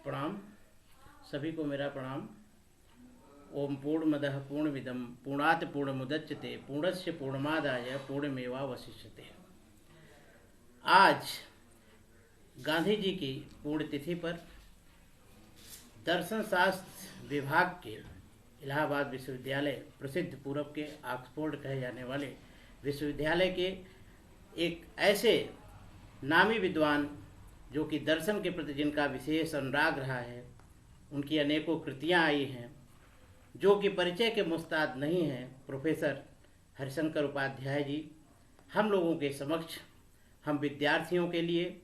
प्रणाम। सभी को मेरा प्रणाम। ओम पूर्णमदः पूर्णमिदं पूर्णात् पूर्णमुदच्यते पूर्णस्य पूर्णमादाय पूर्णमेवावशिष्यते। आज गांधी जी की पुण्यतिथि पर दर्शन शास्त्र विभाग के इलाहाबाद विश्वविद्यालय, प्रसिद्ध पूरब के ऑक्सफोर्ड कहे जाने वाले विश्वविद्यालय के एक ऐसे नामी विद्वान जो कि दर्शन के प्रति जिनका विशेष अनुराग रहा है, उनकी अनेकों कृतियाँ आई हैं, जो कि परिचय के मुस्ताद नहीं हैं, प्रोफेसर हरिशंकर उपाध्याय जी हम लोगों के समक्ष, हम विद्यार्थियों के लिए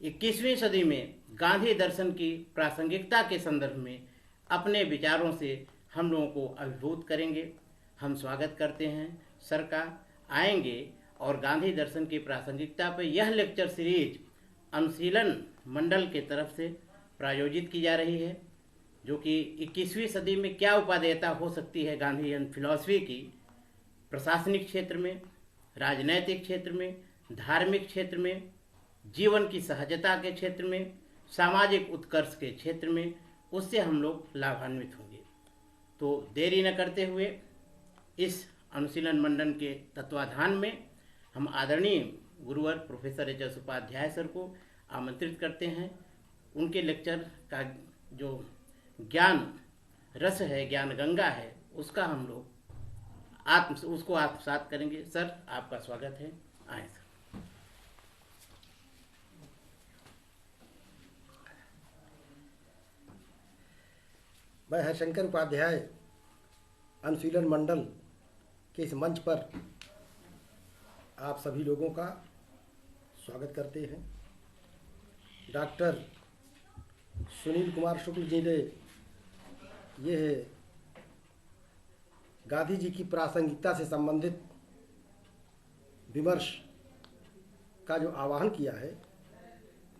21वीं सदी में गांधी दर्शन की प्रासंगिकता के संदर्भ में अपने विचारों से हम लोगों को अभिभूत करेंगे। हम स्वागत करते हैं सर का, आएंगे और गांधी दर्शन की प्रासंगिकता पर यह लेक्चर सीरीज अनुशीलन मंडल के तरफ से प्रायोजित की जा रही है, जो कि 21वीं सदी में क्या उपादेयता हो सकती है गांधीयन फिलॉसफी की, प्रशासनिक क्षेत्र में, राजनैतिक क्षेत्र में, धार्मिक क्षेत्र में, जीवन की सहजता के क्षेत्र में, सामाजिक उत्कर्ष के क्षेत्र में, उससे हम लोग लाभान्वित होंगे। तो देरी न करते हुए इस अनुशीलन मंडल के तत्वाधान में हम आदरणीय गुरुवर प्रोफेसर एच.एस. उपाध्याय सर को आमंत्रित करते हैं। उनके लेक्चर का जो ज्ञान रस है, ज्ञान गंगा है, उसका हम लोग उसको आत्मसात करेंगे। सर, आपका स्वागत है, आए सर। मैं हरिशंकर उपाध्याय अनुशीलन मंडल के इस मंच पर आप सभी लोगों का स्वागत करते हैं। डॉक्टर सुनील कुमार शुक्ल जी ने यह गांधी जी की प्रासंगिकता से संबंधित विमर्श का जो आह्वान किया है,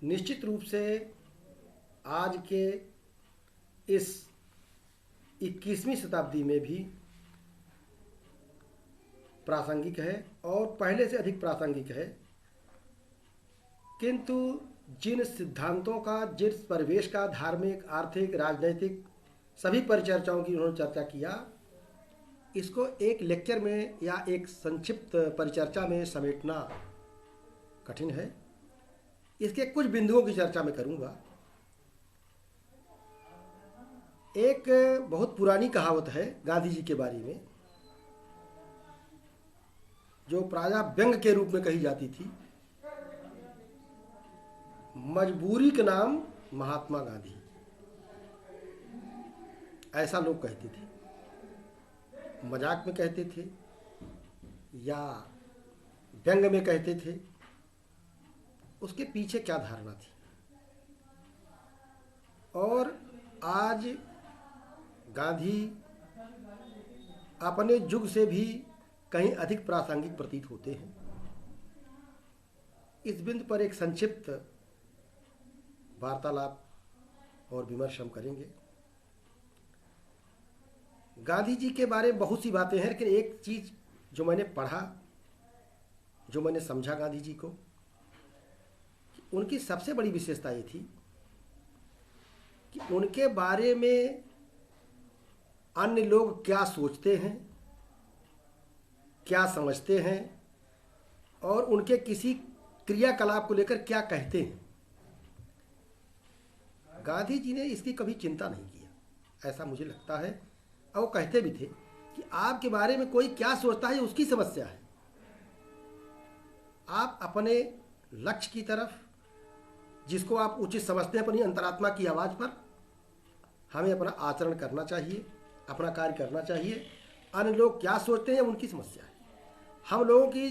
निश्चित रूप से आज के इस 21वीं शताब्दी में भी प्रासंगिक है और पहले से अधिक प्रासंगिक है। किंतु जिन सिद्धांतों का, जिस परिवेश का, धार्मिक, आर्थिक, राजनैतिक सभी परिचर्चाओं की उन्होंने चर्चा किया, इसको एक लेक्चर में या एक संक्षिप्त परिचर्चा में समेटना कठिन है। इसके कुछ बिंदुओं की चर्चा मैं करूंगा। एक बहुत पुरानी कहावत है गांधी जी के बारे में, जो प्रायः व्यंग के रूप में कही जाती थी। मजबूरी का नाम महात्मा गांधी, ऐसा लोग कहते थे, मजाक में कहते थे या व्यंग में कहते थे। उसके पीछे क्या धारणा थी? और आज गांधी अपने युग से भी कहीं अधिक प्रासंगिक प्रतीत होते हैं। इस बिंदु पर एक संक्षिप्त वार्तालाप और विमर्श हम करेंगे। गांधी जी के बारे में बहुत सी बातें हैं, लेकिन एक चीज जो मैंने पढ़ा, जो मैंने समझा गांधी जी को, उनकी सबसे बड़ी विशेषता ये थी कि उनके बारे में अन्य लोग क्या सोचते हैं, क्या समझते हैं और उनके किसी क्रियाकलाप को लेकर क्या कहते हैं। गांधी जी ने इसकी कभी चिंता नहीं किया, ऐसा मुझे लगता है। और वो कहते भी थे कि आपके बारे में कोई क्या सोचता है, उसकी समस्या है। आप अपने लक्ष्य की तरफ, जिसको आप उचित समझते हैं, अपनी अंतरात्मा की आवाज़ पर हमें अपना आचरण करना चाहिए, अपना कार्य करना चाहिए। अन्य लोग क्या सोचते हैं, उनकी समस्या है। हम लोगों की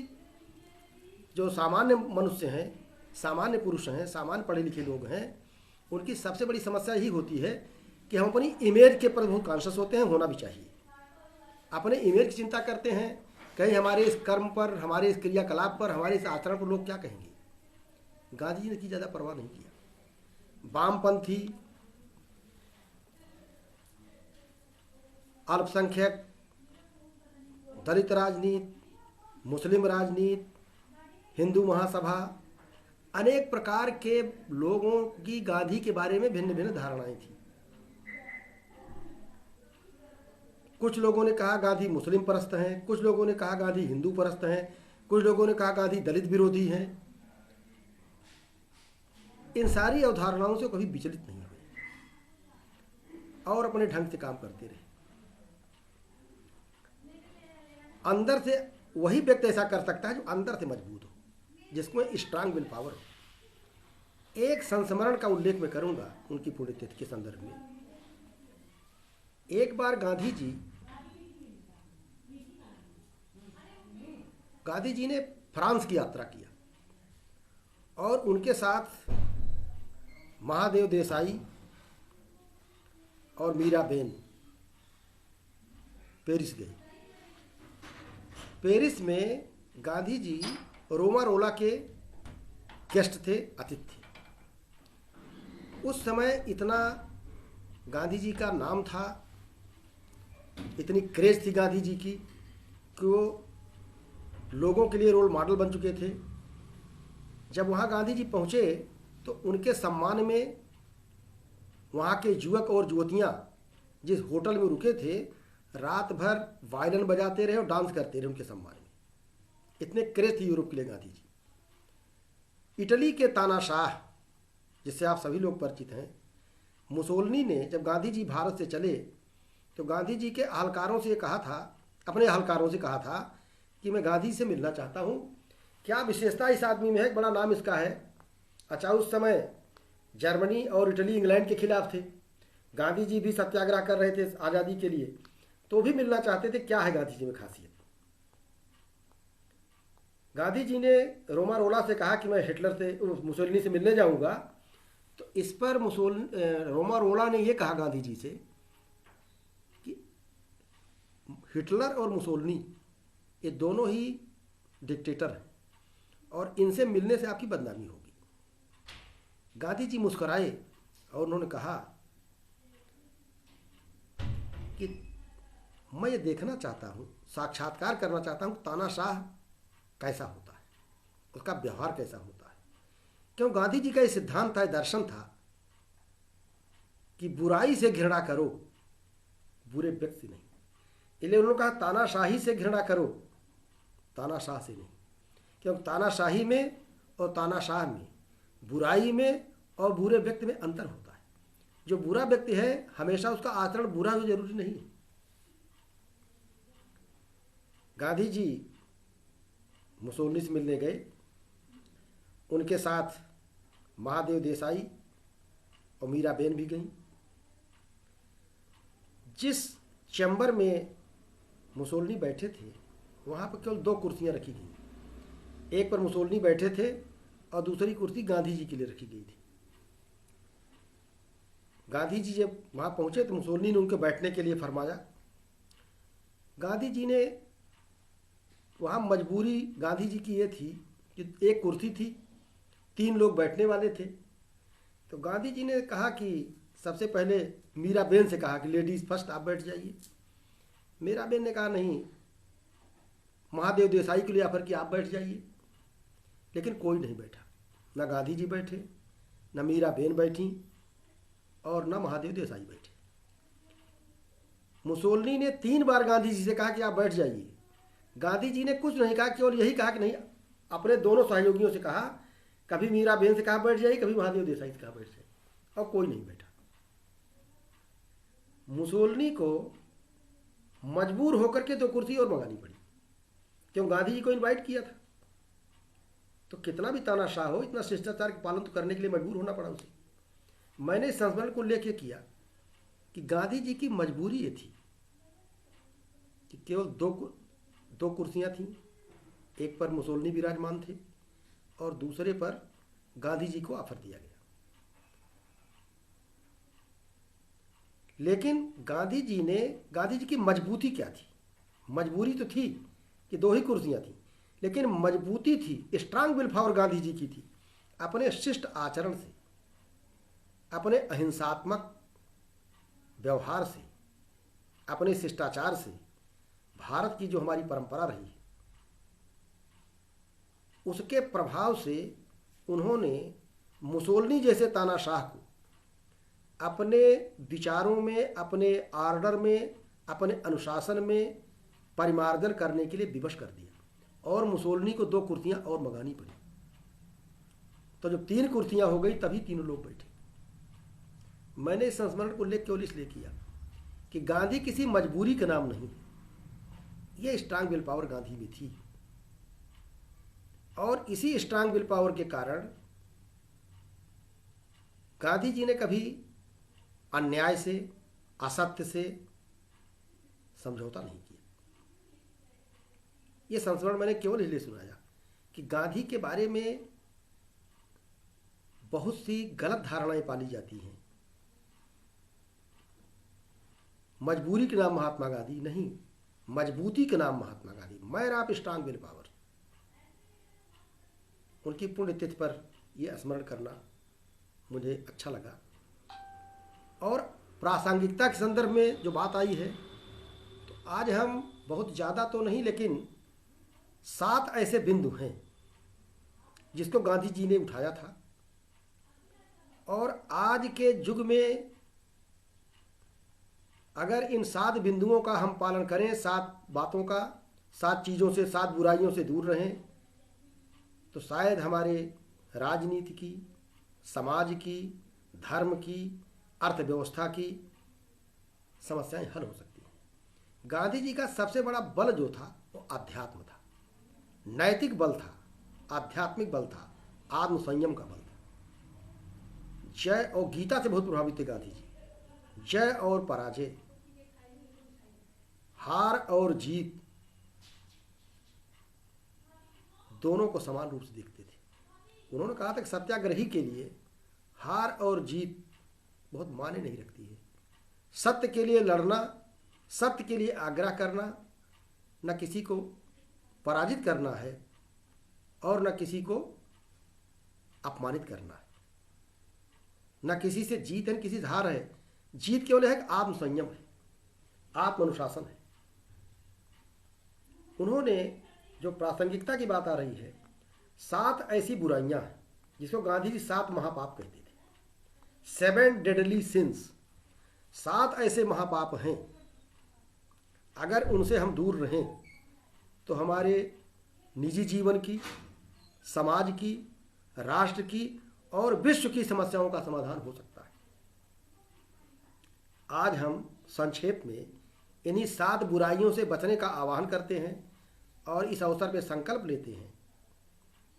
जो सामान्य मनुष्य हैं, सामान्य पुरुष हैं, सामान्य पढ़े लिखे लोग हैं, उनकी सबसे बड़ी समस्या यही होती है कि हम अपनी इमेज के प्रति बहुत कॉन्शियस होते हैं, होना भी चाहिए। अपने इमेज की चिंता करते हैं, कहीं हमारे इस कर्म पर, हमारे इस क्रियाकलाप पर, हमारे इस आचरण पर लोग क्या कहेंगे। गांधी जी ने की ज़्यादा परवाह नहीं किया। वामपंथी, अल्पसंख्यक, दलित राजनीति, मुस्लिम राजनीति, हिंदू महासभा, अनेक प्रकार के लोगों की गांधी के बारे में भिन्न भिन्न धारणाएं थी। कुछ लोगों ने कहा गांधी मुस्लिम परस्त हैं, कुछ लोगों ने कहा गांधी हिंदू परस्त हैं, कुछ लोगों ने कहा गांधी दलित विरोधी हैं। इन सारी अवधारणाओं से कभी विचलित नहीं हुए और अपने ढंग से काम करते रहे। अंदर से वही व्यक्ति ऐसा कर सकता है जो अंदर से मजबूत हो, जिसमें स्ट्रांग विल पावर हो। एक संस्मरण का उल्लेख मैं करूंगा उनकी पुण्यतिथि के संदर्भ में। एक बार गांधी जी ने फ्रांस की यात्रा किया और उनके साथ महादेव देसाई और मीराबेन पेरिस गए। पेरिस में गांधी जी रोमारोला के गेस्ट थे, अतिथि थे। उस समय इतना गांधी जी का नाम था, इतनी क्रेज थी गांधी जी की कि वो लोगों के लिए रोल मॉडल बन चुके थे। जब वहाँ गांधी जी पहुँचे तो उनके सम्मान में वहाँ के युवक और युवतियाँ जिस होटल में रुके थे रात भर वायलिन बजाते रहे और डांस करते रहे उनके सम्मान में। इतने क्रेज थे यूरोप के लिए गांधी जी। इटली के तानाशाह, जिससे आप सभी लोग परिचित हैं, मुसोलिनी ने जब गांधी जी भारत से चले तो गांधी जी के अहलकारों से कहा था, अपने अहलकारों से कहा था कि मैं गांधी से मिलना चाहता हूँ, क्या विशेषता इस आदमी में है, बड़ा नाम इसका है। अच्छा, उस समय जर्मनी और इटली इंग्लैंड के खिलाफ थे, गांधी जी भी सत्याग्रह कर रहे थे आज़ादी के लिए, तो भी मिलना चाहते थे, क्या है गांधी जी में खासियत। गांधी जी ने रोमारोला से कहा कि मैं हिटलर से, मुसोलिनी से मिलने जाऊंगा। तो इस पर रोमारोला ने यह कहा गांधी जी से कि हिटलर और मुसोलिनी ये दोनों ही डिक्टेटर हैं और इनसे मिलने से आपकी बदनामी होगी। गांधी जी मुस्कुराए और उन्होंने कहा कि मैं ये देखना चाहता हूँ, साक्षात्कार करना चाहता हूँ तानाशाह कैसा होता है, उसका व्यवहार कैसा होता है। क्यों गांधी जी का ये सिद्धांत था, दर्शन था कि बुराई से घृणा करो, बुरे व्यक्ति से नहीं। इसलिए उन्होंने कहा तानाशाही से घृणा करो, तानाशाह से नहीं। क्योंकि तानाशाही में और तानाशाह में, बुराई में और बुरे व्यक्ति में अंतर होता है। जो बुरा व्यक्ति है हमेशा उसका आचरण बुरा हो जरूरी नहीं है। गांधी जी मुसोलिनी से मिलने गए, उनके साथ महादेव देसाई और मीराबेन भी गईं। जिस चैम्बर में मुसोलिनी बैठे थे वहाँ पर केवल 2 कुर्सियाँ रखी गई। एक पर मुसोलिनी बैठे थे और दूसरी कुर्सी गांधी जी के लिए रखी गई थी। गांधी जी जब वहाँ पहुँचे तो मुसोलिनी ने उनके बैठने के लिए फरमाया। गांधी जी ने वहाँ मजबूरी गांधी जी की ये थी कि एक कुर्सी थी, 3 लोग बैठने वाले थे। तो गांधी जी ने कहा कि सबसे पहले मीराबेन से कहा कि लेडीज़ फर्स्ट, आप बैठ जाइए। मीराबेन ने कहा नहीं, महादेव देसाई के लिए ऑफर किया, आप बैठ जाइए। लेकिन कोई नहीं बैठा, ना गांधी जी बैठे, ना मीराबेन बैठी और ना महादेव देसाई बैठे। मुसोलिनी ने 3 बार गांधी जी से कहा कि आप बैठ जाइए। गांधी जी ने कुछ नहीं कहा, केवल यही कहा कि नहीं, अपने दोनों सहयोगियों से कहा, कभी मीराबेन से कहा बैठ जाइए, कभी महादेव देसाई से कहा बैठ जाइए, और कोई नहीं बैठा। मुसोलिनी को मजबूर होकर के 2 कुर्सी और मंगानी पड़ी, क्यों गांधी जी को इनवाइट किया था। तो कितना भी तानाशाह हो, इतना शिष्टाचार के पालन तो करने के लिए मजबूर होना पड़ा उसे। मैंने इस संस्मरण को लेकर किया कि गांधी जी की मजबूरी ये थी कि केवल 2 कुर्सियां थीं, एक पर मुसोलिनी विराजमान थे और दूसरे पर गांधी जी को ऑफर दिया गया। लेकिन गांधी जी की मजबूती क्या थी? मजबूरी तो थी कि 2 ही कुर्सियां थीं, लेकिन मजबूती थी, strong will power Gandhi ji की थी। अपने शिष्ट आचरण से, अपने अहिंसात्मक व्यवहार से, अपने शिष्टाचार से, भारत की जो हमारी परंपरा रही है उसके प्रभाव से उन्होंने मुसोलिनी जैसे तानाशाह को अपने विचारों में, अपने ऑर्डर में, अपने अनुशासन में परिमार्जन करने के लिए विवश कर दिया और मुसोलिनी को 2 कुर्सियां और मंगानी पड़ी। तो जब 3 कुर्सियां हो गई तभी तीनों लोग बैठे। मैंने इस संस्मरण को उल्लेख केवल इसलिए किया कि गांधी किसी मजबूरी का नाम नहीं, ये स्ट्रांग विल पावर गांधी में थी और इसी स्ट्रांग विल पावर के कारण गांधी जी ने कभी अन्याय से, असत्य से समझौता नहीं किया। ये संस्मरण मैंने केवल इसलिए सुनाया कि गांधी के बारे में बहुत सी गलत धारणाएं पाली जाती हैं। मजबूरी के नाम महात्मा गांधी नहीं, मजबूती के नाम Mahatma Gandhi, man of strong will power. उनकी पुण्यतिथि पर यह स्मरण करना मुझे अच्छा लगा। और प्रासंगिकता के संदर्भ में जो बात आई है, तो आज हम बहुत ज़्यादा तो नहीं लेकिन 7 ऐसे बिंदु हैं जिसको गांधी जी ने उठाया था और आज के युग में अगर इन 7 बिंदुओं का हम पालन करें, 7 बातों का, 7 चीज़ों से, 7 बुराइयों से दूर रहें, तो शायद हमारे राजनीति की, समाज की, धर्म की, अर्थव्यवस्था की समस्याएं हल हो सकती हैं। गांधी जी का सबसे बड़ा बल जो था वो अध्यात्म था, नैतिक बल था, आध्यात्मिक बल था, आत्म संयम का बल था। जय और गीता से बहुत प्रभावित थे गांधी जी। जय और पराजय, हार और जीत दोनों को समान रूप से देखते थे। उन्होंने कहा था कि सत्याग्रही के लिए हार और जीत बहुत मायने नहीं रखती है। सत्य के लिए लड़ना, सत्य के लिए आग्रह करना, न किसी को पराजित करना है और न किसी को अपमानित करना है। न किसी से जीत है, न किसी से हार है। जीत केवल है कि आत्म संयम है, आत्म अनुशासन है। उन्होंने जो प्रासंगिकता की बात आ रही है, 7 ऐसी बुराइयां हैं जिसको गांधी जी 7 महापाप कहते थे। 7 डेडली सिंस, 7 ऐसे महापाप हैं, अगर उनसे हम दूर रहें तो हमारे निजी जीवन की, समाज की, राष्ट्र की और विश्व की समस्याओं का समाधान हो सकता है। आज हम संक्षेप में इन्हीं 7 बुराइयों से बचने का आह्वान करते हैं और इस अवसर पर संकल्प लेते हैं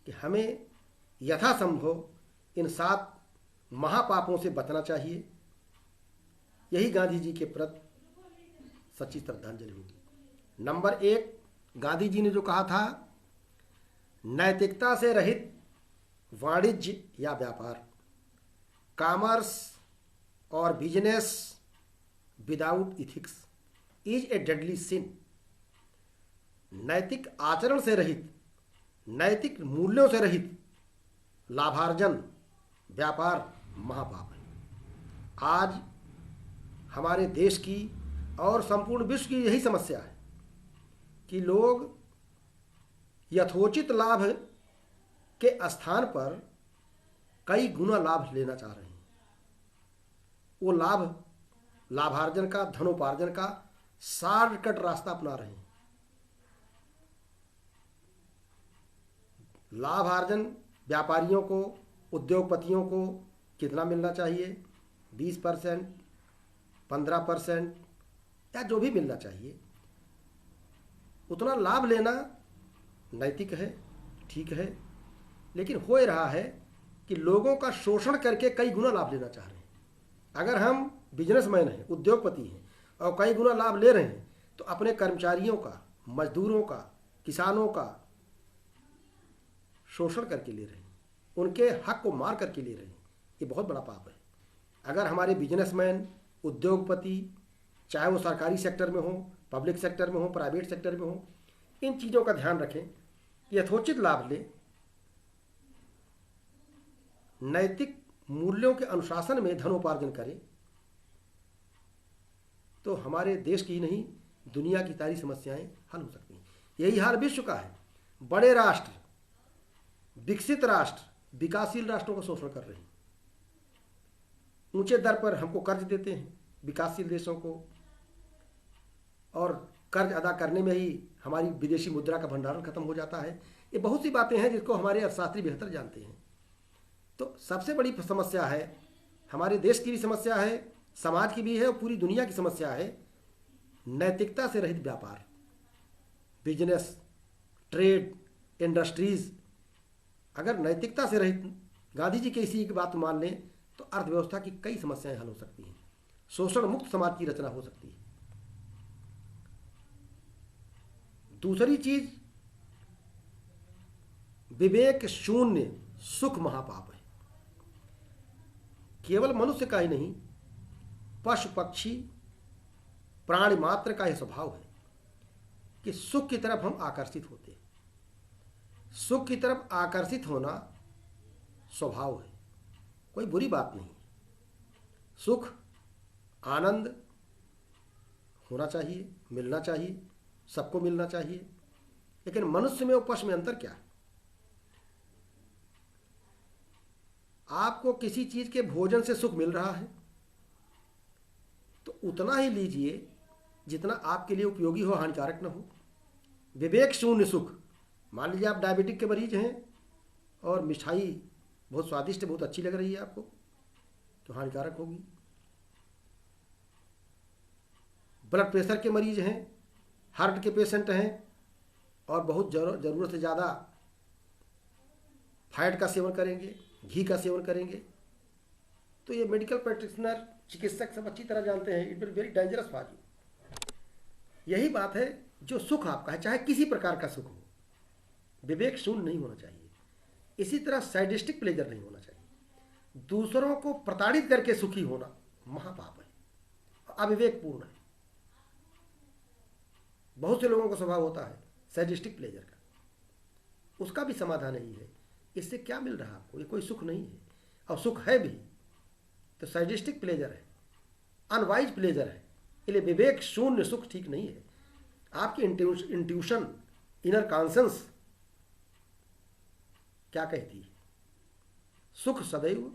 कि हमें यथासंभव इन 7 महापापों से बचना चाहिए। यही गांधी जी के प्रति सच्ची श्रद्धांजलि होगी। नंबर 1, गांधी जी ने जो कहा था, नैतिकता से रहित वाणिज्य या व्यापार, कॉमर्स और business without ethics is a deadly sin. नैतिक आचरण से रहित, नैतिक मूल्यों से रहित लाभार्जन व्यापार महापाप है। आज हमारे देश की और संपूर्ण विश्व की यही समस्या है कि लोग यथोचित लाभ के स्थान पर कई गुना लाभ लेना चाह रहे हैं। वो लाभार्जन का, धनोपार्जन का शॉर्टकट रास्ता अपना रहे हैं। लाभार्जन व्यापारियों को, उद्योगपतियों को कितना मिलना चाहिए? 20%, 15% या जो भी मिलना चाहिए, उतना लाभ लेना नैतिक है, ठीक है, लेकिन हो रहा है कि लोगों का शोषण करके कई गुना लाभ लेना चाह रहे हैं। अगर हम बिजनेसमैन हैं, उद्योगपति हैं और कई गुना लाभ ले रहे हैं, तो अपने कर्मचारियों का, मजदूरों का, किसानों का शोषण करके ले रहे हैं, उनके हक को मार करके ले रहे हैं। ये बहुत बड़ा पाप है। अगर हमारे बिजनेसमैन, उद्योगपति, चाहे वो सरकारी सेक्टर में हो, पब्लिक सेक्टर में हो, प्राइवेट सेक्टर में हो, इन चीज़ों का ध्यान रखें कि यथोचित लाभ ले, नैतिक मूल्यों के अनुशासन में धनोपार्जन करें, तो हमारे देश की नहीं, दुनिया की सारी समस्याएं हल हो सकती हैं। यही हाल विश्व का है। बड़े राष्ट्र, विकसित राष्ट्र, विकासशील राष्ट्रों का शोषण कर रही हैं। ऊंचे दर पर हमको कर्ज देते हैं विकासशील देशों को, और कर्ज अदा करने में ही हमारी विदेशी मुद्रा का भंडारण खत्म हो जाता है। ये बहुत सी बातें हैं जिसको हमारे अर्थशास्त्री बेहतर जानते हैं। तो सबसे बड़ी समस्या है, हमारे देश की भी समस्या है, समाज की भी है, और पूरी दुनिया की समस्या है नैतिकता से रहित व्यापार, बिजनेस, ट्रेड, इंडस्ट्रीज। अगर नैतिकता से रहित गांधी जी की इसी एक बात मान लें तो अर्थव्यवस्था की कई समस्याएं हल हो सकती हैं, शोषण मुक्त समाज की रचना हो सकती है। दूसरी चीज, विवेक शून्य सुख महापाप है। केवल मनुष्य का ही नहीं, पशु पक्षी प्राणी मात्र का यह स्वभाव है कि सुख की तरफ हम आकर्षित होते हैं। सुख की तरफ आकर्षित होना स्वभाव है, कोई बुरी बात नहीं। सुख आनंद होना चाहिए, मिलना चाहिए, सबको मिलना चाहिए, लेकिन मनुष्य में और पशु में अंतर क्या है? आपको किसी चीज के भोजन से सुख मिल रहा है तो उतना ही लीजिए जितना आपके लिए उपयोगी हो, हानिकारक न हो। विवेक शून्य सुख, मान लीजिए आप डायबिटिक के मरीज हैं और मिठाई बहुत स्वादिष्ट, बहुत अच्छी लग रही है आपको, तो हानिकारक होगी। ब्लड प्रेशर के मरीज हैं, हार्ट के पेशेंट हैं और बहुत ज़रूरत से ज़्यादा फैट का सेवन करेंगे, घी का सेवन करेंगे, तो ये मेडिकल प्रैक्टिशनर, चिकित्सक सब अच्छी तरह जानते हैं, it will very dangerous for you. यही बात है, जो सुख आपका है, चाहे किसी प्रकार का सुख हो, विवेक शून्य नहीं होना चाहिए। इसी तरह सैडिस्टिक प्लेजर नहीं होना चाहिए। दूसरों को प्रताड़ित करके सुखी होना महापाप है, अविवेकपूर्ण है। बहुत से लोगों का स्वभाव होता है सैडिस्टिक प्लेजर का, उसका भी समाधान यही है। इससे क्या मिल रहा है आपको? ये कोई सुख नहीं है, और सुख है भी तो सैडिस्टिक प्लेजर है, अनवाइज प्लेजर है। इसलिए विवेक शून्य सुख ठीक नहीं है। आपकी इंट्यूशन, इनर कॉन्सेंस क्या कहती है? सुख सदैव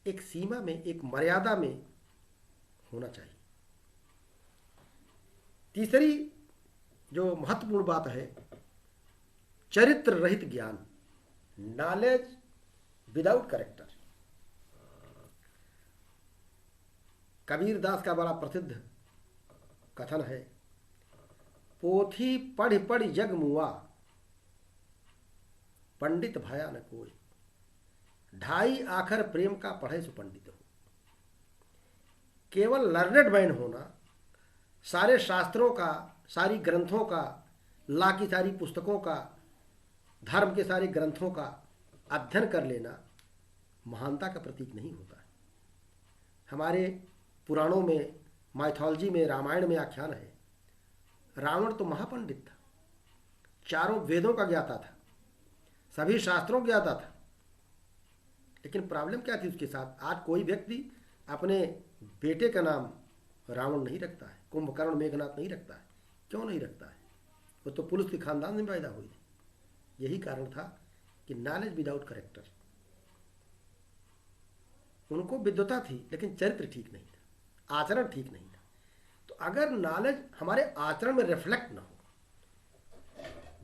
एक सीमा में, एक मर्यादा में होना चाहिए। तीसरी जो महत्वपूर्ण बात है, चरित्र रहित ज्ञान, knowledge without character. Kabir Das का बड़ा प्रसिद्ध कथन है, पोथी पढ़ पढ़ जग मुआ, पंडित भया न कोई, ढाई आखर प्रेम का पढ़े सो पंडित हो। केवल लर्नेड मैन होना, सारे शास्त्रों का, सारी ग्रंथों का, ला की सारी पुस्तकों का, धर्म के सारे ग्रंथों का अध्ययन कर लेना महानता का प्रतीक नहीं होता है। हमारे पुराणों में, माइथोलॉजी में, रामायण में आख्यान है, रावण तो महापंडित था, चारों वेदों का ज्ञाता था, सभी शास्त्रों का ज्ञाता था, लेकिन प्रॉब्लम क्या थी उसके साथ? आज कोई व्यक्ति अपने बेटे का नाम रावण नहीं रखता है, कुंभकर्ण मेघनाथ नहीं रखता है। क्यों नहीं रखता है? वो तो पुलिस के खानदान में पैदा हुई थी। यही कारण था कि नॉलेज विदाउट कैरेक्टर। उनको विद्वता थी लेकिन चरित्र ठीक नहीं था, आचरण ठीक नहीं था। तो अगर नॉलेज हमारे आचरण में रिफ्लेक्ट ना हो,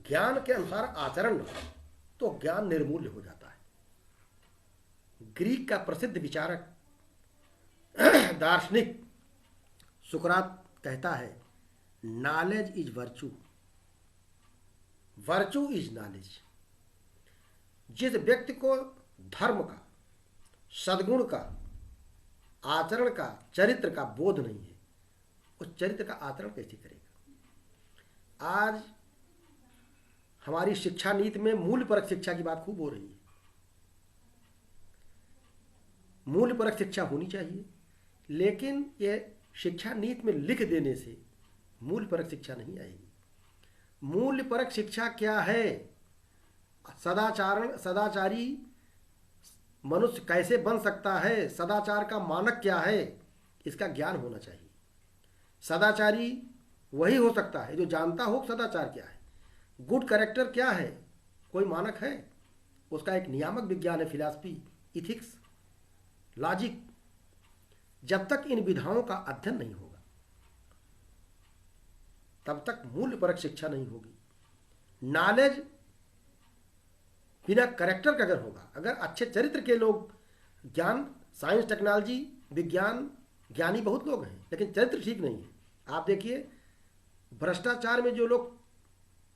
ज्ञान के अनुसार आचरण न हो, तो ज्ञान निर्मूल्य हो जाता है। ग्रीक का प्रसिद्ध विचारक दार्शनिक सुकरात कहता है, knowledge is virtue, virtue is knowledge. जिस व्यक्ति को धर्म का, सद्गुण का, आचरण का, चरित्र का बोध नहीं है, उस चरित्र का आचरण कैसे करेगा? आज हमारी शिक्षा नीति में मूल्यपरक शिक्षा की बात खूब हो रही है। मूल्यपरक शिक्षा होनी चाहिए, लेकिन यह शिक्षा नीति में लिख देने से मूल्यपरक शिक्षा नहीं आएगी। मूल्यपरक शिक्षा क्या है? सदाचारी मनुष्य कैसे बन सकता है, सदाचार का मानक क्या है, इसका ज्ञान होना चाहिए। सदाचारी वही हो सकता है जो जानता हो सदाचार क्या है, गुड कैरेक्टर क्या है, कोई मानक है। उसका एक नियामक विज्ञान है फिलॉसफी, इथिक्स, लॉजिक। जब तक इन विधाओं का अध्ययन नहीं होगा तब तक मूल्यपरक शिक्षा नहीं होगी। नॉलेज बिना कैरेक्टर का अगर होगा, अगर अच्छे चरित्र के लोग, ज्ञान, साइंस, टेक्नोलॉजी, विज्ञान, ज्ञानी बहुत लोग हैं लेकिन चरित्र ठीक नहीं है। आप देखिए भ्रष्टाचार में जो लोग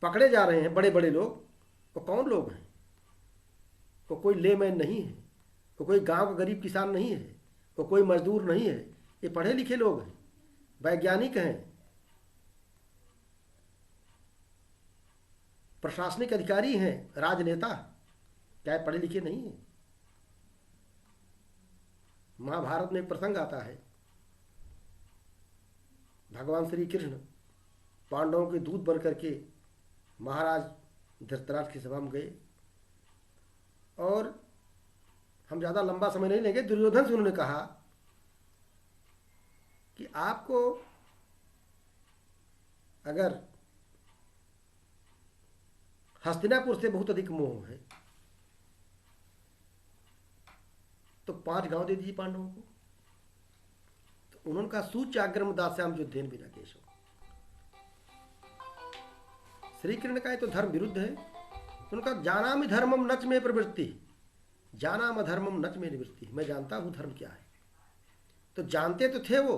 पकड़े जा रहे हैं, बड़े बड़े लोग, वो कौन लोग हैं? वो कोई लेमैन नहीं है, वो कोई गांव का गरीब किसान नहीं है, वो कोई मजदूर नहीं है, ये पढ़े लिखे लोग हैं, वैज्ञानिक हैं, प्रशासनिक अधिकारी हैं, राजनेता। क्या ये पढ़े लिखे नहीं हैं? महाभारत में एक प्रसंग आता है, भगवान श्री कृष्ण पांडवों के दूत बन करके महाराज धृतराष्ट्र की सभा में गए और हम ज़्यादा लंबा समय नहीं लेंगे, दुर्योधन से उन्होंने कहा कि आपको अगर हस्तिनापुर से बहुत अधिक मोह है तो 5 गांव दे दीजिए पांडवों को। तो उन्होंने कहा सूच्याग्रम दास्याम युद्धेन बिना केशव। श्री कृष्ण ने कहा तो धर्म विरुद्ध है। उन्होंने कहा जानामि धर्मम नच में प्रवृत्ति, जानाम अधर्मम नच में निवृत्ति। मैं जानता हूं धर्म क्या है। तो जानते तो थे वो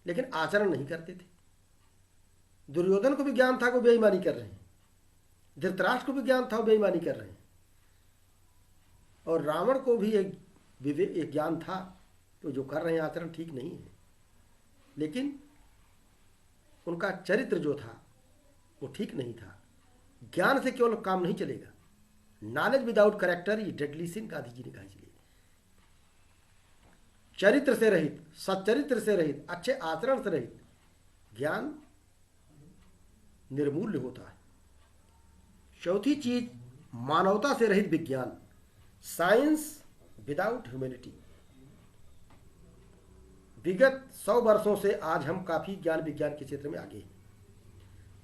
लेकिन आचरण नहीं करते थे। दुर्योधन को भी ज्ञान था कि वो बेईमानी कर रहे हैं, धृतराष्ट्र को भी ज्ञान था वो बेईमानी कर रहे हैं, और रावण को भी एक ज्ञान था तो जो कर रहे हैं आचरण ठीक नहीं है। लेकिन उनका चरित्र जो था वो ठीक नहीं था। ज्ञान से केवल काम नहीं चलेगा। Knowledge without character is deadly sin, Gandhi ji ने कहा। इसलिए चरित्र से रहित, सच्चरित्र से रहित, अच्छे आचरण से रहित ज्ञान निर्मूल्य होता है। चौथी चीज, मानवता से रहित विज्ञान, साइंस विदाउट ह्यूमैनिटी। विगत 100 वर्षों से आज हम काफी ज्ञान विज्ञान के क्षेत्र में आगे हैं।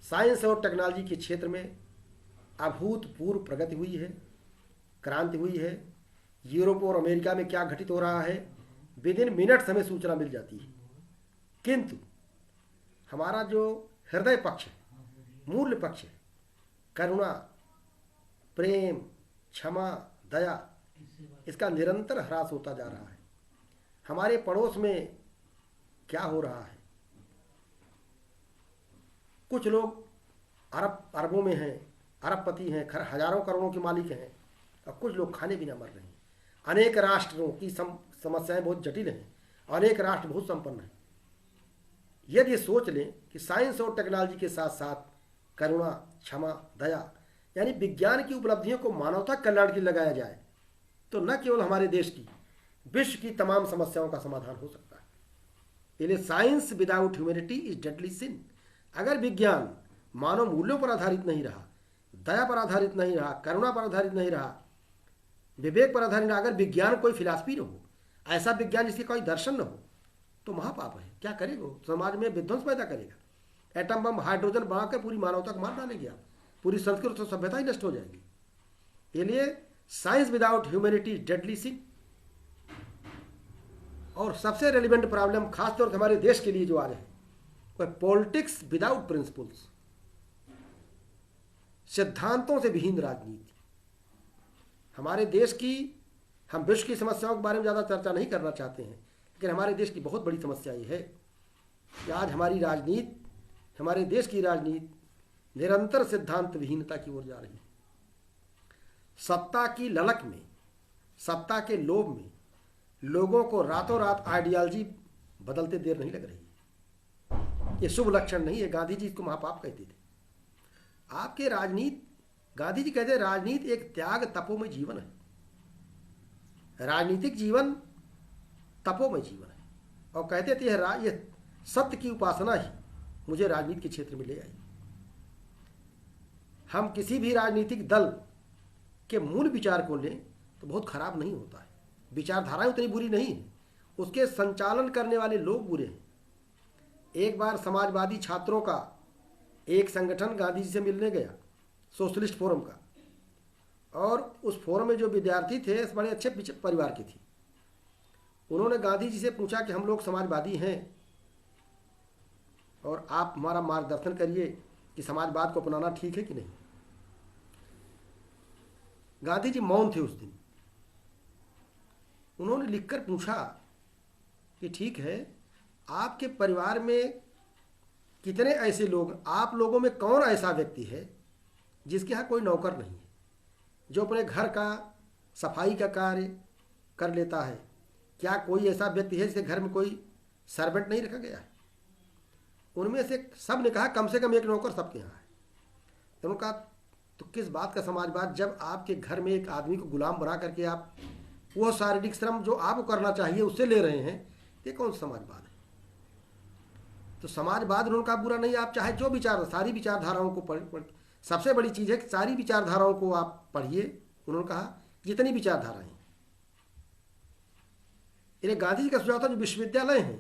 साइंस और टेक्नोलॉजी के क्षेत्र में अभूतपूर्व प्रगति हुई है, क्रांति हुई है। यूरोप और अमेरिका में क्या घटित हो रहा है विद इन मिनट्स हमें सूचना मिल जाती है। किंतु हमारा जो हृदय पक्ष है, मूल्य पक्ष है, करुणा, प्रेम, क्षमा, दया, इसका निरंतर ह्रास होता जा रहा है। हमारे पड़ोस में क्या हो रहा है? कुछ लोग अरबों में हैं, अरबपति हैं, हजारों करोड़ों के मालिक हैं, और कुछ लोग खाने बिना मर रहे हैं। अनेक राष्ट्रों की समस्याएं बहुत जटिल हैं, अनेक राष्ट्र बहुत संपन्न हैं। यदि सोच लें कि साइंस और टेक्नोलॉजी के साथ साथ करुणा, क्षमा, दया, यानी विज्ञान की उपलब्धियों को मानवता कल्याण के लिए लगाया जाए तो न केवल हमारे देश की, विश्व की तमाम समस्याओं का समाधान हो सकता है। इसलिए science without humanity is deadly sin. अगर विज्ञान मानव मूल्यों पर आधारित नहीं रहा, दया पर आधारित नहीं रहा, करुणा पर आधारित नहीं रहा, विवेक पर आधारित रहा, अगर विज्ञान कोई फिलॉसफी न हो, ऐसा विज्ञान जिसके कोई दर्शन न हो, तो महापाप है। क्या करेगा? समाज में विध्वंस पैदा करेगा। एटम बम, हाइड्रोजन बनाकर पूरी मानवता को मार डालेंगे आप, पूरी संस्कृत और सभ्यता ही नष्ट हो जाएगी। इसलिए science without humanity is deadly sin. और सबसे रेलिवेंट प्रॉब्लम खासतौर से हमारे देश के लिए जो आज है वह पॉलिटिक्स विदाउट प्रिंसिपल्स, सिद्धांतों से विहीन राजनीति। हमारे देश की, हम विश्व की समस्याओं के बारे में ज़्यादा चर्चा नहीं करना चाहते हैं, लेकिन हमारे देश की बहुत बड़ी समस्या ये है कि आज हमारी राजनीति, हमारे देश की राजनीति निरंतर सिद्धांत विहीनता की ओर जा रही है। सत्ता की ललक में, सत्ता के लोभ में लोगों को रातों रात आइडियोलॉजी बदलते देर नहीं लग रही है। ये शुभ लक्षण नहीं है। गांधी जी इसको महापाप कहते थे। आपके राजनीति, गांधी जी कहते राजनीति एक त्याग तपोमय जीवन है। राजनीतिक जीवन तपोमय जीवन है। और कहते थे ये सत्य की उपासना ही मुझे राजनीति के क्षेत्र में ले आई। हम किसी भी राजनीतिक दल के मूल विचार को लें तो बहुत खराब नहीं होता है। विचारधाराएं उतनी बुरी नहीं है, उसके संचालन करने वाले लोग बुरे हैं। एक बार समाजवादी छात्रों का एक संगठन गांधी जी से मिलने गया, सोशलिस्ट फोरम का। और उस फोरम में जो विद्यार्थी थे बड़े अच्छे परिवार के थे। उन्होंने गांधी जी से पूछा कि हम लोग समाजवादी हैं और आप हमारा मार्गदर्शन करिए कि समाजवाद को अपनाना ठीक है कि नहीं। गांधी जी मौन थे उस दिन। उन्होंने लिखकर पूछा कि ठीक है, आपके परिवार में कितने ऐसे लोग, आप लोगों में कौन ऐसा व्यक्ति है जिसके यहाँ कोई नौकर नहीं है, जो अपने घर का सफाई का कार्य कर लेता है? क्या कोई ऐसा व्यक्ति है जिसके घर में कोई सर्वेंट नहीं रखा गया है? उनमें से सब ने कहा कम से कम एक नौकर सबके यहाँ है। तो उन्होंने कहा तो किस बात का समाजवाद, जब आपके घर में एक आदमी को गुलाम बना करके आप वो शारीरिक श्रम जो आपको करना चाहिए उससे ले रहे हैं, ये कौन सा समाजवाद है? तो समाजवाद उन्होंने कहा बुरा नहीं, आप चाहे जो विचार, सारी विचारधाराओं को पढ़, सबसे बड़ी चीज़ है कि सारी विचारधाराओं को आप पढ़िए। उन्होंने कहा जितनी विचारधाराएं। इन्हें गांधी जी का सुझाव था जो विश्वविद्यालय हैं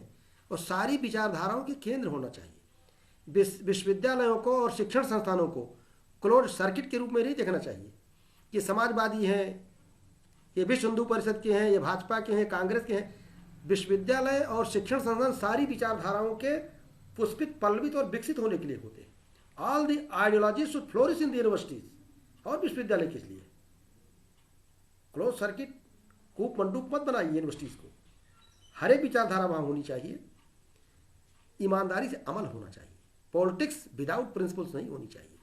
वो सारी विचारधाराओं के केंद्र होना चाहिए। विश्वविद्यालयों को और शिक्षण संस्थानों को क्लोज सर्किट के रूप में नहीं देखना चाहिए कि समाजवादी हैं, ये विश्व हिंदू परिषद के हैं, ये भाजपा के हैं, कांग्रेस के हैं। विश्वविद्यालय और शिक्षण संस्थान सारी विचारधाराओं के पुष्पित, पल्लवित और विकसित होने के लिए होते हैं। All the ideologies should flourish in the universities. और विश्वविद्यालय किस लिए? क्लोज सर्किट, कूप मंडूप मत बनाइए यूनिवर्सिटीज को। हर एक विचारधारा वहां होनी चाहिए, ईमानदारी से अमल होना चाहिए। पॉलिटिक्स विदाउट प्रिंसिपल्स नहीं होनी चाहिए।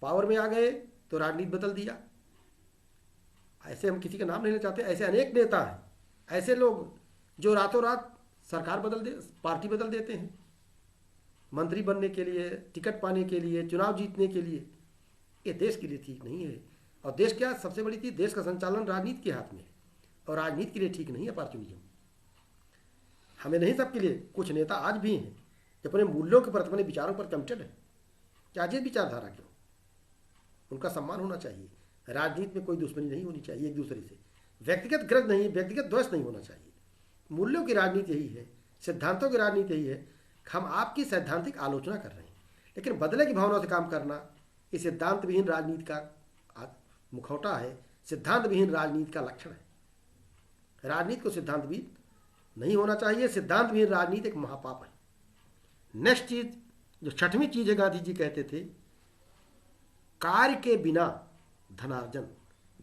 पावर में आ गए तो राजनीति बदल दिया। ऐसे हम किसी का नाम नहीं लेना चाहते, ऐसे अनेक नेता हैं, ऐसे लोग जो रातों रात सरकार पार्टी बदल देते हैं मंत्री बनने के लिए, टिकट पाने के लिए, चुनाव जीतने के लिए। ये देश के लिए ठीक नहीं है। और देश क्या, सबसे बड़ी चीज, देश का संचालन राजनीति के हाथ में है और राजनीति के लिए ठीक नहीं है अपॉर्चुनिज्म। हमें नहीं, सबके लिए। कुछ नेता आज भी हैं जो अपने मूल्यों के प्रति, अपने विचारों पर कमिटेड है, चाहे विचारधारा क्यों, उनका सम्मान होना चाहिए। राजनीति में कोई दुश्मनी नहीं होनी चाहिए एक दूसरे से, व्यक्तिगत ग्रज नहीं, व्यक्तिगत द्वेष नहीं होना चाहिए। मूल्यों की राजनीति यही है, सिद्धांतों की राजनीति यही है। हम आपकी सैद्धांतिक आलोचना कर रहे हैं, लेकिन बदले की भावना से काम करना ये सिद्धांत विहीन राजनीति का मुखौटा है, सिद्धांत विहीन राजनीति का लक्षण है। राजनीति को सिद्धांत विहीन नहीं होना चाहिए। सिद्धांत विहीन राजनीति एक महापाप है। नेक्स्ट चीज, जो छठवीं चीज है, गांधी जी कहते थे कार्य के बिना धनार्जन,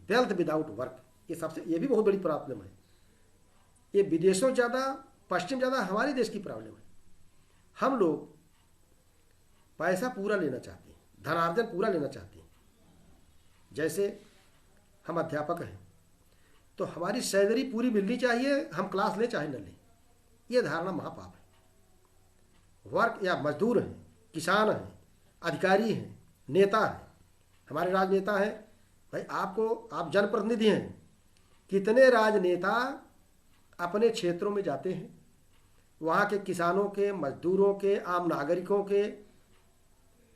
वेल्थ विदाउट वर्क। ये भी बहुत बड़ी प्रॉब्लम है। ये विदेशों ज़्यादा, पश्चिम ज़्यादा, हमारे देश की प्रॉब्लम है। हम लोग पैसा पूरा लेना चाहते हैं, धनार्जन पूरा लेना चाहते हैं। जैसे हम अध्यापक हैं तो हमारी सैलरी पूरी मिलनी चाहिए, हम क्लास लें चाहे न लें। ये धारणा महापाप है। वर्क, या मजदूर हैं, किसान हैं, अधिकारी हैं, नेता हैं, हमारे राजनेता हैं। भाई आप जनप्रतिनिधि हैं। कितने राजनेता अपने क्षेत्रों में जाते हैं, वहाँ के किसानों के, मजदूरों के, आम नागरिकों के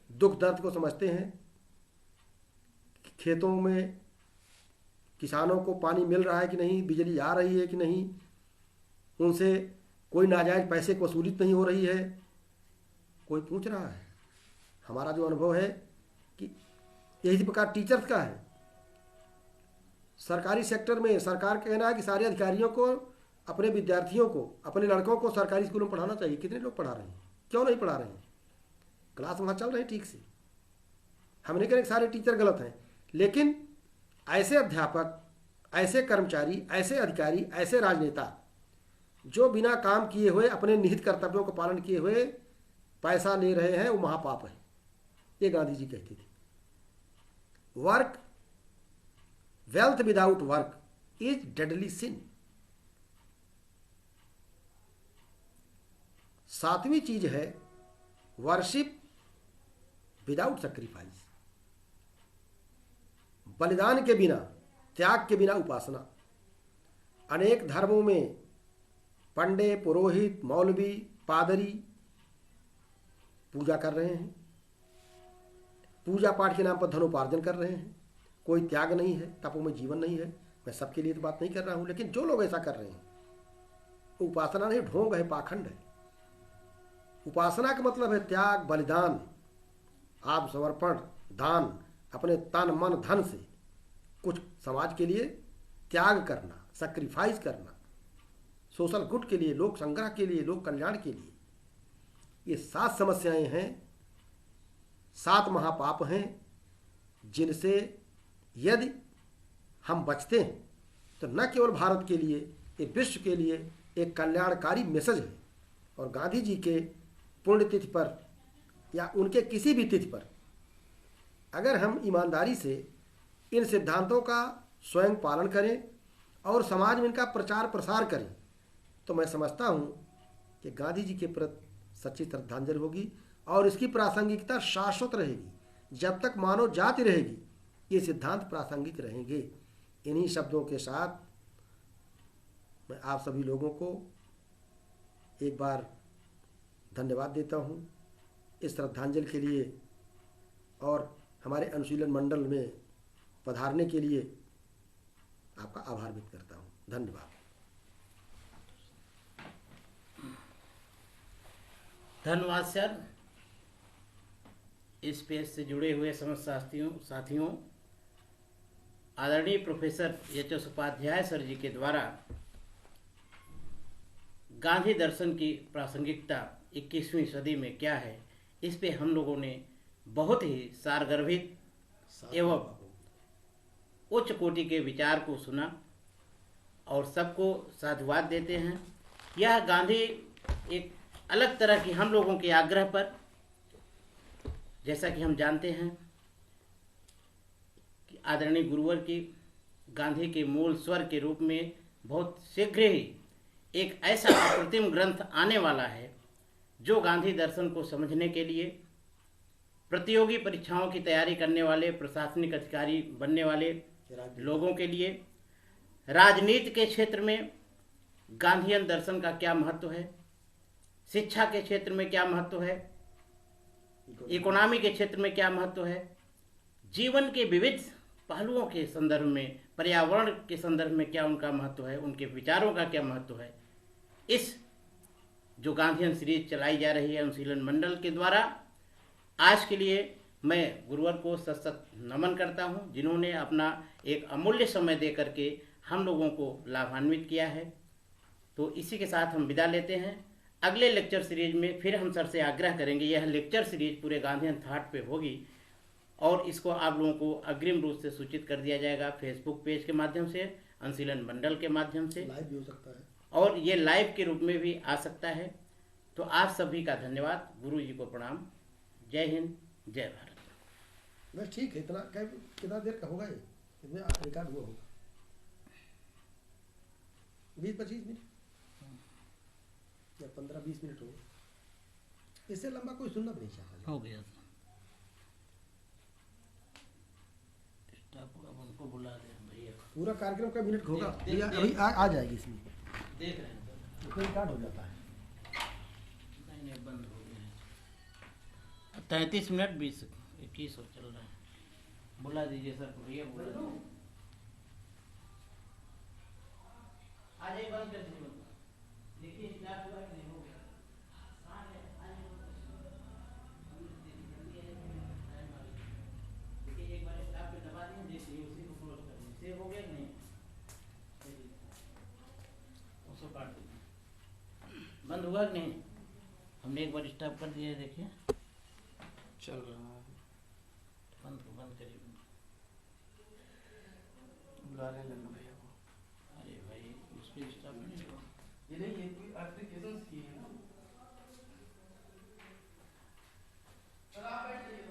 दुख दर्द को समझते हैं। खेतों में किसानों को पानी मिल रहा है कि नहीं, बिजली आ रही है कि नहीं, उनसे कोई नाजायज पैसे की वसूली नहीं हो रही है, कोई पूछ रहा है? हमारा जो अनुभव है कि यही प्रकार टीचर्स का है। सरकारी सेक्टर में सरकार का कहना है कि सारे अधिकारियों को अपने विद्यार्थियों को, अपने लड़कों को सरकारी स्कूलों में पढ़ाना चाहिए। कितने लोग पढ़ा रहे हैं? क्यों नहीं पढ़ा रहे हैं? क्लास वहाँ चल रहे हैं ठीक से। हम नहीं कह रहे सारे टीचर गलत हैं, लेकिन ऐसे अध्यापक, ऐसे कर्मचारी, ऐसे अधिकारी, ऐसे राजनेता जो बिना काम किए हुए, अपने निहित कर्तव्यों को पालन किए हुए पैसा ले रहे हैं, वो महापाप है। ये गांधी जी कहते थे। Work, wealth without work is deadly sin. सातवीं चीज है वर्शिप विदाउट सैक्रिफाइस। बलिदान के बिना, त्याग के बिना उपासना। अनेक धर्मों में पंडे, पुरोहित, मौलवी, पादरी पूजा कर रहे हैं, पूजा पाठ के नाम पर धनोपार्जन कर रहे हैं। कोई त्याग नहीं है, तपों में जीवन नहीं है। मैं सबके लिए तो बात नहीं कर रहा हूं, लेकिन जो लोग ऐसा कर रहे हैं वो उपासना नहीं, ढोंग है, पाखंड है। उपासना का मतलब है त्याग, बलिदान, आप समर्पण, दान, अपने तन मन धन से कुछ समाज के लिए त्याग करना, सैक्रिफाइस करना, सोशल गुड के लिए, लोक संग्रह के लिए, लोक कल्याण के लिए। ये 7 समस्याएं हैं, 7 महापाप हैं, जिनसे यदि हम बचते हैं तो न केवल भारत के लिए, ये विश्व के लिए एक कल्याणकारी मैसेज है। और गांधी जी के पुण्यतिथि पर या उनके किसी भी तिथि पर अगर हम ईमानदारी से इन सिद्धांतों का स्वयं पालन करें और समाज में इनका प्रचार प्रसार करें, तो मैं समझता हूँ कि गांधी जी के प्रति सच्ची श्रद्धांजलि होगी और इसकी प्रासंगिकता शाश्वत रहेगी। जब तक मानव जाति रहेगी, ये सिद्धांत प्रासंगिक रहेंगे। इन्हीं शब्दों के साथ मैं आप सभी लोगों को एक बार धन्यवाद देता हूँ इस श्रद्धांजलि के लिए और हमारे अनुशीलन मंडल में पधारने के लिए आपका आभार व्यक्त करता हूँ। धन्यवाद। धन्यवाद सर। इस पेज से जुड़े हुए समस्त साथियों, आदरणीय प्रोफेसर एच.एस. उपाध्याय सर जी के द्वारा गांधी दर्शन की प्रासंगिकता 21वीं सदी में क्या है, इस पे हम लोगों ने बहुत ही सारगर्भित एवं उच्च कोटि के विचार को सुना और सबको साधुवाद देते हैं। यह गांधी एक अलग तरह की हम लोगों के आग्रह पर, जैसा कि हम जानते हैं कि आदरणीय गुरुवर की गांधी के मूल स्वर के रूप में बहुत शीघ्र ही एक ऐसा अप्रतिम ग्रंथ आने वाला है जो गांधी दर्शन को समझने के लिए प्रतियोगी परीक्षाओं की तैयारी करने वाले, प्रशासनिक अधिकारी बनने वाले लोगों के लिए, राजनीति के क्षेत्र में गांधीयन दर्शन का क्या महत्व है, शिक्षा के क्षेत्र में क्या महत्व है, इकोनॉमी के क्षेत्र में क्या महत्व है, जीवन के विविध पहलुओं के संदर्भ में, पर्यावरण के संदर्भ में क्या उनका महत्व है, उनके विचारों का क्या महत्व है, इस जो गांधीयन सीरीज चलाई जा रही है अनुशीलन मंडल के द्वारा, आज के लिए मैं गुरुवर को सत नमन करता हूं, जिन्होंने अपना एक अमूल्य समय दे करके हम लोगों को लाभान्वित किया है। तो इसी के साथ हम विदा लेते हैं। अगले लेक्चर सीरीज में फिर हम सर से आग्रह करेंगे, यह लेक्चर सीरीज पूरे गांधीयन थॉट पे होगी और इसको आप लोगों को अग्रिम रूप से सूचित कर दिया जाएगा फेसबुक पेज के माध्यम से, अनुशीलन मंडल के माध्यम से, लाइव भी हो सकता है और ये लाइव के रूप में भी आ सकता है। तो आप सभी का धन्यवाद, गुरु जी को प्रणाम। जय हिंद, जय भारत। बस ठीक है, इतना कितना देर का होगा ये? इसमें रिकॉर्ड हुआ होगा 20-25 मिनट या 15-20 मिनट होगा। इससे लंबा कोई सुनना भी नहीं चाहता। हो गया अब उनको बुला दे भैया। पूरा कार्यक्रम का मिनट होगा देख- भैया, देख- अभी आ जाएगी इसमें, देख रहे हैं तो रिकॉर्ड हो जाता है। नहीं बंद हो गया है। 33 मिनट 21 चल रहा है। बुला दीजिए सर को, भैया बुला दीजिए। आ जाइए, बंद कर दीजिए। देखिए स्टार्ट हुआ कि नहीं हो गया। देखिए एक बार स्टार्ट पे दबा दिए, देखिए उसी को क्लोज कर दीजिए। सेव हो गया कि नहीं? उसको काट दीजिए। बंद हुआ कि नहीं? हमने एक बार स्टॉप कर दिया है, देखिए चल रहा है। बंद करिए। बुला ले लेना भैया को। अरे भाई उस पर स्टॉप नहीं हुआ। ये नहीं, ये कोई एप्लीकेशन की है ना। चला बैठिए।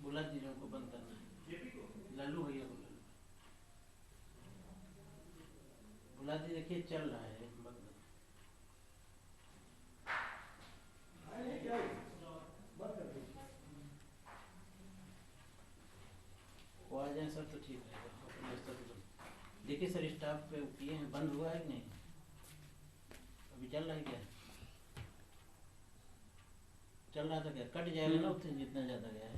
बुला दीजिए, उनको बंद करना है। लल्लू भैया को बुला दीजिए, देखिए चल रहा है। बंद कर दो। देखिए सर, स्टाफ पे किए हैं, बंद हुआ है कि नहीं? अभी चल रहा है क्या? चल रहा था क्या? कट जाएगा ना उससे जितना ज़्यादा गया है।